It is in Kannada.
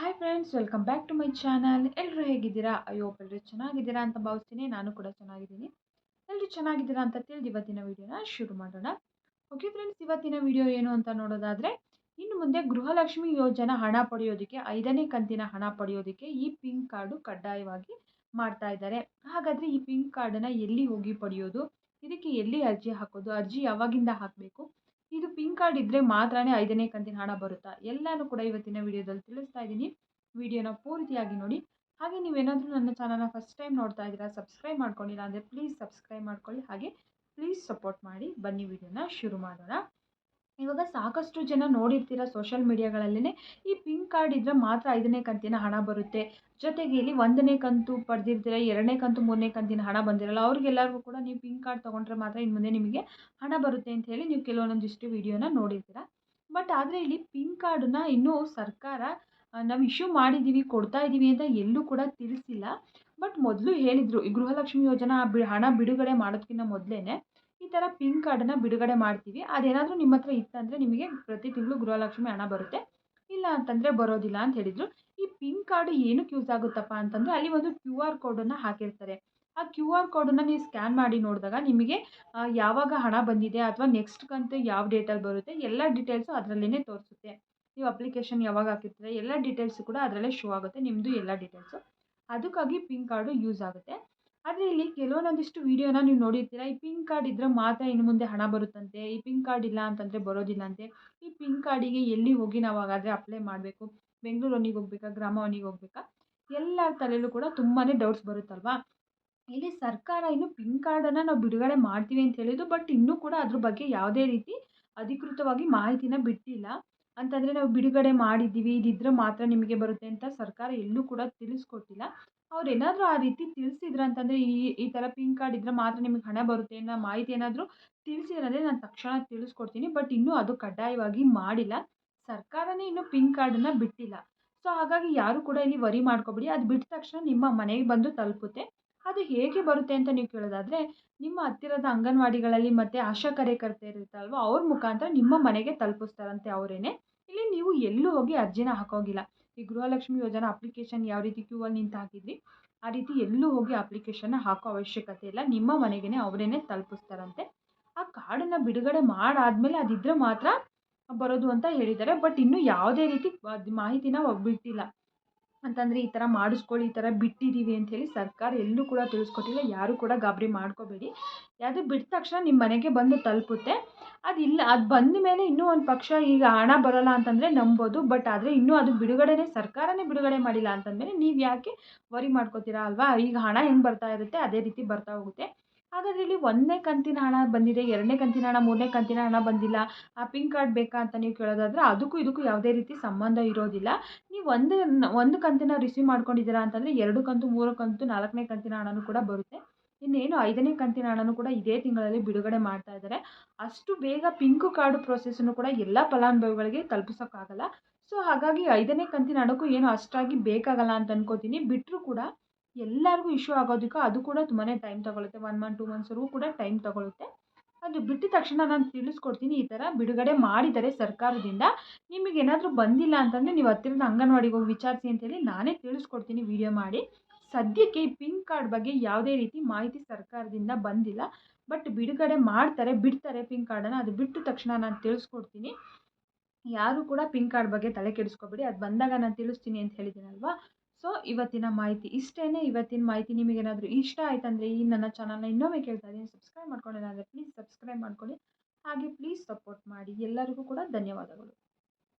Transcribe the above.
Hi friends, welcome back to my channel. ಎಲ್ಲರೂ ಹೇಗಿದ್ದೀರಾ? ಎಲ್ಲರೂ ಚೆನ್ನಾಗಿದ್ದೀರಾ ಅಂತ ಭಾವಿಸ್ತೀನಿ. ನಾನು ಕೂಡ ಚೆನ್ನಾಗಿದ್ದೀನಿ. ಎಲ್ಲರೂ ಚೆನ್ನಾಗಿದ್ದೀರಾ ಅಂತ ತಿಳಿದು ಇವತ್ತಿನ ವಿಡಿಯೋನ ಶುರು ಮಾಡೋಣ. ಓಕೆ ಫ್ರೆಂಡ್ಸ್, ಇವತ್ತಿನ ವಿಡಿಯೋ ಏನು ಅಂತ ನೋಡೋದಾದರೆ, ಇನ್ನು ಮುಂದೆ ಗೃಹಲಕ್ಷ್ಮಿ ಯೋಜನಾ ಹಣ ಪಡೆಯೋದಕ್ಕೆ 5ನೇ ಕಂತಿನ ಹಣ ಪಡೆಯೋದಕ್ಕೆ ಈ ಪಿಂಕ್ ಕಾರ್ಡು ಕಡ್ಡಾಯವಾಗಿ ಮಾಡ್ತಾ ಇದ್ದಾರೆ. ಹಾಗಾದರೆ ಈ ಪಿಂಕ್ ಕಾರ್ಡನ್ನು ಎಲ್ಲಿ ಹೋಗಿ ಪಡೆಯೋದು, ಇದಕ್ಕೆ ಎಲ್ಲಿ ಅರ್ಜಿ ಹಾಕೋದು, ಅರ್ಜಿ ಯಾವಾಗಿಂದ ಹಾಕಬೇಕು, ಇದು ಪಿಂಕ್ ಕಾರ್ಡ್ ಇದ್ದರೆ ಮಾತ್ರನೇ 5ನೇ ಕಂತಿನ ಹಣ ಬರುತ್ತಾ, ಎಲ್ಲನೂ ಕೂಡ ಇವತ್ತಿನ ವಿಡಿಯೋದಲ್ಲಿ ತಿಳಿಸ್ತಾ ಇದ್ದೀನಿ. ವಿಡಿಯೋನ ಪೂರ್ತಿಯಾಗಿ ನೋಡಿ. ಹಾಗೆ ನೀವೇನಾದರೂ ನನ್ನ ಚಾನಲ್ನ ಫಸ್ಟ್ ಟೈಮ್ ನೋಡ್ತಾ ಇದ್ದೀರಾ, ಸಬ್ಸ್ಕ್ರೈಬ್ ಮಾಡ್ಕೊಂಡಿಲ್ಲ ಅಂದರೆ ಪ್ಲೀಸ್ ಸಬ್ಸ್ಕ್ರೈಬ್ ಮಾಡ್ಕೊಳ್ಳಿ. ಹಾಗೆ ಪ್ಲೀಸ್ ಸಪೋರ್ಟ್ ಮಾಡಿ. ಬನ್ನಿ ವಿಡಿಯೋನ ಶುರು ಮಾಡೋಣ. ಇವಾಗ ಸಾಕಷ್ಟು ಜನ ನೋಡಿರ್ತೀರ ಸೋಷಿಯಲ್ ಮೀಡಿಯಾಗಳಲ್ಲೇ, ಈ ಪಿಂಕ್ ಕಾರ್ಡ್ ಇದ್ದರೆ ಮಾತ್ರ 5ನೇ ಕಂತಿನ ಹಣ ಬರುತ್ತೆ, ಜೊತೆಗೆ ಇಲ್ಲಿ 1ನೇ ಕಂತು ಪಡೆದಿರ್ತೀರ, 2ನೇ ಕಂತು 3ನೇ ಕಂತಿನ ಹಣ ಬಂದಿರಲ್ಲ, ಅವ್ರಿಗೆಲ್ಲರಿಗೂ ಕೂಡ ನೀವು ಪಿಂಕ್ ಕಾರ್ಡ್ ತೊಗೊಂಡ್ರೆ ಮಾತ್ರ ಇನ್ನು ಮುಂದೆ ನಿಮಗೆ ಹಣ ಬರುತ್ತೆ ಅಂತ ಹೇಳಿ ನೀವು ಕೆಲವೊಂದಿಷ್ಟು ವಿಡಿಯೋನ ನೋಡಿರ್ತೀರ. ಬಟ್ ಆದರೆ ಇಲ್ಲಿ ಪಿಂಕ್ ಕಾರ್ಡನ್ನ ಇನ್ನೂ ಸರ್ಕಾರ ನಾವು ಇಶ್ಯೂ ಮಾಡಿದ್ದೀವಿ, ಕೊಡ್ತಾ ಇದ್ದೀವಿ ಅಂತ ಎಲ್ಲೂ ಕೂಡ ತಿಳಿಸಿಲ್ಲ. ಬಟ್ ಮೊದಲು ಹೇಳಿದರು, ಈ ಗೃಹಲಕ್ಷ್ಮಿ ಯೋಜನಾ ಹಣ ಬಿಡುಗಡೆ ಮಾಡೋದಕ್ಕಿಂತ ಮೊದಲೇ ಈ ಥರ ಪಿಂಕ್ ಕಾರ್ಡನ್ನು ಬಿಡುಗಡೆ ಮಾಡ್ತೀವಿ, ಅದೇನಾದರೂ ನಿಮ್ಮ ಹತ್ರ ಇತ್ತಂದರೆ ನಿಮಗೆ ಪ್ರತಿ ತಿಂಗಳು ಗೃಹಲಕ್ಷ್ಮಿ ಹಣ ಬರುತ್ತೆ, ಇಲ್ಲ ಅಂತಂದರೆ ಬರೋದಿಲ್ಲ ಅಂತ ಹೇಳಿದರು. ಈ ಪಿಂಕ್ ಕಾರ್ಡ್ ಏನಕ್ಕೆ ಯೂಸ್ ಆಗುತ್ತಪ್ಪ ಅಂತಂದರೆ, ಅಲ್ಲಿ ಒಂದು QR ಕೋಡನ್ನು ಹಾಕಿರ್ತಾರೆ. ಆ QR ಕೋಡನ್ನು ನೀವು ಸ್ಕ್ಯಾನ್ ಮಾಡಿ ನೋಡಿದಾಗ ನಿಮಗೆ ಯಾವಾಗ ಹಣ ಬಂದಿದೆ ಅಥವಾ ನೆಕ್ಸ್ಟ್ ಕಂತು ಯಾವ ಡೇಟಲ್ಲಿ ಬರುತ್ತೆ, ಎಲ್ಲ ಡೀಟೇಲ್ಸು ಅದರಲ್ಲೇ ತೋರಿಸುತ್ತೆ. ನೀವು ಅಪ್ಲಿಕೇಶನ್ ಯಾವಾಗ ಹಾಕಿರ್ತೀರ ಎಲ್ಲ ಡೀಟೇಲ್ಸು ಕೂಡ ಅದರಲ್ಲೇ ಶೋ ಆಗುತ್ತೆ, ನಿಮ್ಮದು ಎಲ್ಲ ಡೀಟೇಲ್ಸು. ಅದಕ್ಕಾಗಿ ಪಿಂಕ್ ಕಾರ್ಡು ಯೂಸ್ ಆಗುತ್ತೆ. ಆದರೆ ಇಲ್ಲಿ ಕೆಲವೊಂದಿಷ್ಟು ವಿಡಿಯೋನ ನೀವು ನೋಡಿರ್ತೀರ, ಈ ಪಿಂಕ್ ಕಾರ್ಡ್ ಇದ್ದರೆ ಮಾತ್ರ ಇನ್ನು ಮುಂದೆ ಹಣ ಬರುತ್ತಂತೆ, ಈ ಪಿಂಕ್ ಕಾರ್ಡ್ ಇಲ್ಲ ಅಂತಂದರೆ ಬರೋದಿಲ್ಲ ಅಂತೆ. ಈ ಪಿಂಕ್ ಕಾರ್ಡಿಗೆ ಎಲ್ಲಿ ಹೋಗಿ ನಾವು ಹಾಗಾದರೆ ಅಪ್ಲೈ ಮಾಡಬೇಕು, ಬೆಂಗಳೂರು ಒನ್ನಿಗೆ ಹೋಗ್ಬೇಕಾ, ಗ್ರಾಮ ಒನ್ನಿಗೆ ಹೋಗ್ಬೇಕಾ, ಎಲ್ಲರ ತಲೆಯಲ್ಲೂ ಕೂಡ ತುಂಬಾ ಡೌಟ್ಸ್ ಬರುತ್ತಲ್ವಾ. ಇಲ್ಲಿ ಸರ್ಕಾರ ಇನ್ನು ಪಿಂಕ್ ಕಾರ್ಡನ್ನು ನಾವು ಬಿಡುಗಡೆ ಮಾಡ್ತೀವಿ ಅಂತ ಹೇಳಿದ್ದು, ಬಟ್ ಇನ್ನೂ ಕೂಡ ಅದ್ರ ಬಗ್ಗೆ ಯಾವುದೇ ರೀತಿ ಅಧಿಕೃತವಾಗಿ ಮಾಹಿತಿನ ಬಿಟ್ಟಿಲ್ಲ. ಅಂತಂದರೆ ನಾವು ಬಿಡುಗಡೆ ಮಾಡಿದ್ದೀವಿ, ಇದಿದ್ದರೆ ಮಾತ್ರ ನಿಮಗೆ ಬರುತ್ತೆ ಅಂತ ಸರ್ಕಾರ ಎಲ್ಲೂ ಕೂಡ ತಿಳಿಸ್ಕೊಟ್ಟಿಲ್ಲ. ಅವ್ರು ಏನಾದರೂ ಆ ರೀತಿ ತಿಳಿಸಿದ್ರು ಅಂತಂದರೆ, ಈ ಥರ ಪಿಂಕ್ ಕಾರ್ಡ್ ಇದ್ದರೆ ಮಾತ್ರ ನಿಮಗೆ ಹಣ ಬರುತ್ತೆ ಅನ್ನೋ ಮಾಹಿತಿ ಏನಾದರೂ ತಿಳಿಸಿದ್ರೆ ನಾನು ತಕ್ಷಣ ತಿಳಿಸ್ಕೊಡ್ತೀನಿ. ಬಟ್ ಇನ್ನೂ ಅದು ಕಡ್ಡಾಯವಾಗಿ ಮಾಡಿಲ್ಲ, ಸರ್ಕಾರನೇ ಇನ್ನೂ ಪಿಂಕ್ ಕಾರ್ಡನ್ನು ಬಿಟ್ಟಿಲ್ಲ. ಸೊ ಹಾಗಾಗಿ ಯಾರು ಕೂಡ ಇಲ್ಲಿ ವರಿ ಮಾಡ್ಕೊಬೇಡಿ, ಅದು ಬಿಟ್ಟ ತಕ್ಷಣ ನಿಮ್ಮ ಮನೆಗೆ ಬಂದು ತಲುಪುತ್ತೆ. ಅದು ಹೇಗೆ ಬರುತ್ತೆ ಅಂತ ನೀವು ಕೇಳೋದಾದರೆ, ನಿಮ್ಮ ಹತ್ತಿರದ ಅಂಗನವಾಡಿಗಳಲ್ಲಿ ಮತ್ತು ಆಶಾ ಕಾರ್ಯಕರ್ತೆಯರು ಇರ್ತಾರಲ್ವ, ಅವ್ರ ಮುಖಾಂತರ ನಿಮ್ಮ ಮನೆಗೆ ತಲುಪಿಸ್ತಾರಂತೆ ಅವರೇನೆ. ಇಲ್ಲಿ ನೀವು ಎಲ್ಲೂ ಹೋಗಿ ಅರ್ಜಿನ ಹಾಕೋಗಿಲ್ಲ. ಈ ಗೃಹಲಕ್ಷ್ಮಿ ಯೋಜನಾ ಅಪ್ಲಿಕೇಶನ್ ಯಾವ ರೀತಿ ಕ್ಯೂ ಅಲ್ಲಿ ನಿಂತು ಹಾಕಿದ್ರಿ, ಆ ರೀತಿ ಎಲ್ಲೂ ಹೋಗಿ ಅಪ್ಲಿಕೇಶನ್ನ ಹಾಕೋ ಅವಶ್ಯಕತೆ ಇಲ್ಲ, ನಿಮ್ಮ ಮನೆಗೇ ಅವರೇನೆ ತಲುಪಿಸ್ತಾರಂತೆ. ಆ ಕಾರ್ಡನ್ನು ಬಿಡುಗಡೆ ಮಾಡಾದಮೇಲೆ ಅದಿದ್ದರೆ ಮಾತ್ರ ಬರೋದು ಅಂತ ಹೇಳಿದ್ದಾರೆ. ಬಟ್ ಇನ್ನೂ ಯಾವುದೇ ರೀತಿ ಮಾಹಿತಿನ ಬಿಟ್ಟಿಲ್ಲ. ಅಂತಂದರೆ ಈ ಥರ ಮಾಡಿಸ್ಕೊಳ್ಳಿ, ಈ ಥರ ಬಿಟ್ಟಿದ್ದೀವಿ ಅಂಥೇಳಿ ಸರ್ಕಾರ ಎಲ್ಲೂ ಕೂಡ ತಿಳಿಸ್ಕೊಟ್ಟಿಲ್ಲ. ಯಾರೂ ಕೂಡ ಗಾಬರಿ ಮಾಡ್ಕೋಬೇಡಿ. ಅದು ಬಿಟ್ಟ ತಕ್ಷಣ ನಿಮ್ಮ ಮನೆಗೆ ಬಂದು ತಲುಪುತ್ತೆ. ಅದಿಲ್ಲ, ಅದು ಬಂದ ಮೇಲೆ ಇನ್ನೂ ಒಂದು ಪಕ್ಷ ಈಗ ಹಣ ಬರೋಲ್ಲ ಅಂತಂದರೆ ನಂಬೋದು. ಬಟ್ ಆದರೆ ಇನ್ನೂ ಅದು ಸರ್ಕಾರನೇ ಬಿಡುಗಡೆ ಮಾಡಿಲ್ಲ ಅಂತಂದಮೇಲೆ ನೀವು ಯಾಕೆ ವರಿ ಮಾಡ್ಕೋತೀರಾ ಅಲ್ವಾ. ಈಗ ಹಣ ಹೆಂಗೆ ಬರ್ತಾ ಇರುತ್ತೆ ಅದೇ ರೀತಿ ಬರ್ತಾ ಹೋಗುತ್ತೆ. ಹಾಗಾದರೆ ಇಲ್ಲಿ 1ನೇ ಕಂತಿನ ಹಣ ಬಂದಿದೆ, 2ನೇ ಕಂತಿನ ಹಣ, 3ನೇ ಕಂತಿನ ಹಣ ಬಂದಿಲ್ಲ, ಆ ಪಿಂಕ್ ಕಾರ್ಡ್ ಬೇಕಾ ಅಂತ ನೀವು ಕೇಳೋದಾದರೆ, ಅದಕ್ಕೂ ಇದಕ್ಕೂ ಯಾವುದೇ ರೀತಿ ಸಂಬಂಧ ಇರೋದಿಲ್ಲ. ನೀವು ಒಂದು ಕಂತಿನ ರಿಸೀವ್ ಮಾಡ್ಕೊಂಡಿದ್ದೀರಾ ಅಂತಂದರೆ 2 ಕಂತು, 3 ಕಂತು, 4ನೇ ಕಂತಿನ ಹಣನೂ ಕೂಡ ಬರುತ್ತೆ. ಇನ್ನೇನು 5ನೇ ಕಂತಿನ ಹಣನೂ ಕೂಡ ಇದೇ ತಿಂಗಳಲ್ಲಿ ಬಿಡುಗಡೆ ಮಾಡ್ತಾ ಇದ್ದಾರೆ. ಅಷ್ಟು ಬೇಗ ಪಿಂಕ್ ಕಾರ್ಡ್ ಪ್ರೊಸೆಸನ್ನು ಕೂಡ ಎಲ್ಲ ಫಲಾನುಭವಿಗಳಿಗೆ ತಲುಪಿಸೋಕ್ಕಾಗಲ್ಲ. ಸೊ ಹಾಗಾಗಿ 5ನೇ ಕಂತಿನ ಹಣಕ್ಕೂ ಏನು ಅಷ್ಟಾಗಿ ಬೇಕಾಗಲ್ಲ ಅಂತ ಅನ್ಕೋತೀನಿ. ಬಿಟ್ಟರೂ ಕೂಡ ಎಲ್ಲರಿಗೂ ಇಶ್ಯೂ ಆಗೋದಕ್ಕೆ ಅದು ಕೂಡ ತುಂಬಾ ಟೈಮ್ ತೊಗೊಳುತ್ತೆ. 1 ಮಂತ್ 2 ಮಂತ್ಸ್ವರೆಗೂ ಕೂಡ ಟೈಮ್ ತೊಗೊಳುತ್ತೆ. ಅದು ಬಿಟ್ಟ ತಕ್ಷಣ ನಾನು ತಿಳಿಸ್ಕೊಡ್ತೀನಿ. ಈ ಥರ ಬಿಡುಗಡೆ ಮಾಡಿದ್ದಾರೆ ಸರ್ಕಾರದಿಂದ, ನಿಮಗೇನಾದರೂ ಬಂದಿಲ್ಲ ಅಂತಂದರೆ ನೀವು ಹತ್ತಿರದ ಅಂಗನವಾಡಿಗೆ ಹೋಗಿ ವಿಚಾರಿಸಿ ಅಂತೇಳಿ ನಾನೇ ತಿಳಿಸ್ಕೊಡ್ತೀನಿ ವಿಡಿಯೋ ಮಾಡಿ. ಸದ್ಯಕ್ಕೆ ಈ ಪಿಂಕ್ ಕಾರ್ಡ್ ಬಗ್ಗೆ ಯಾವುದೇ ರೀತಿ ಮಾಹಿತಿ ಸರ್ಕಾರದಿಂದ ಬಂದಿಲ್ಲ. ಬಟ್ ಬಿಡುಗಡೆ ಮಾಡ್ತಾರೆ, ಬಿಡ್ತಾರೆ ಪಿಂಕ್ ಕಾರ್ಡನ್ನು. ಅದು ಬಿಟ್ಟ ತಕ್ಷಣ ನಾನು ತಿಳಿಸ್ಕೊಡ್ತೀನಿ. ಯಾರೂ ಕೂಡ ಪಿಂಕ್ ಕಾರ್ಡ್ ಬಗ್ಗೆ ತಲೆ ಕೆಡಿಸ್ಕೋಬೇಡಿ, ಅದು ಬಂದಾಗ ನಾನು ತಿಳಿಸ್ತೀನಿ ಅಂತ ಹೇಳಿದ್ದೀನಲ್ವಾ. ಸೊ ಇವತ್ತಿನ ಮಾಹಿತಿ ಇಷ್ಟೇ. ಇವತ್ತಿನ ಮಾಹಿತಿ ನಿಮಗೇನಾದರೂ ಇಷ್ಟ ಆಯ್ತಂದರೆ ಈ ನನ್ನ ಚಾನಲ್ನ ಇನ್ನೊಮ್ಮೆ ಕೇಳ್ತಾ ಇದ್ದೀನಿ, ಸಬ್ಸ್ಕ್ರೈಬ್ ಮಾಡ್ಕೊಂಡಿಲ್ಲ ಅಂದರೆ ಪ್ಲೀಸ್ ಸಬ್ಸ್ಕ್ರೈಬ್ ಮಾಡ್ಕೊಳ್ಳಿ. ಹಾಗೆ ಪ್ಲೀಸ್ ಸಪೋರ್ಟ್ ಮಾಡಿ. ಎಲ್ಲರಿಗೂ ಕೂಡ ಧನ್ಯವಾದಗಳು.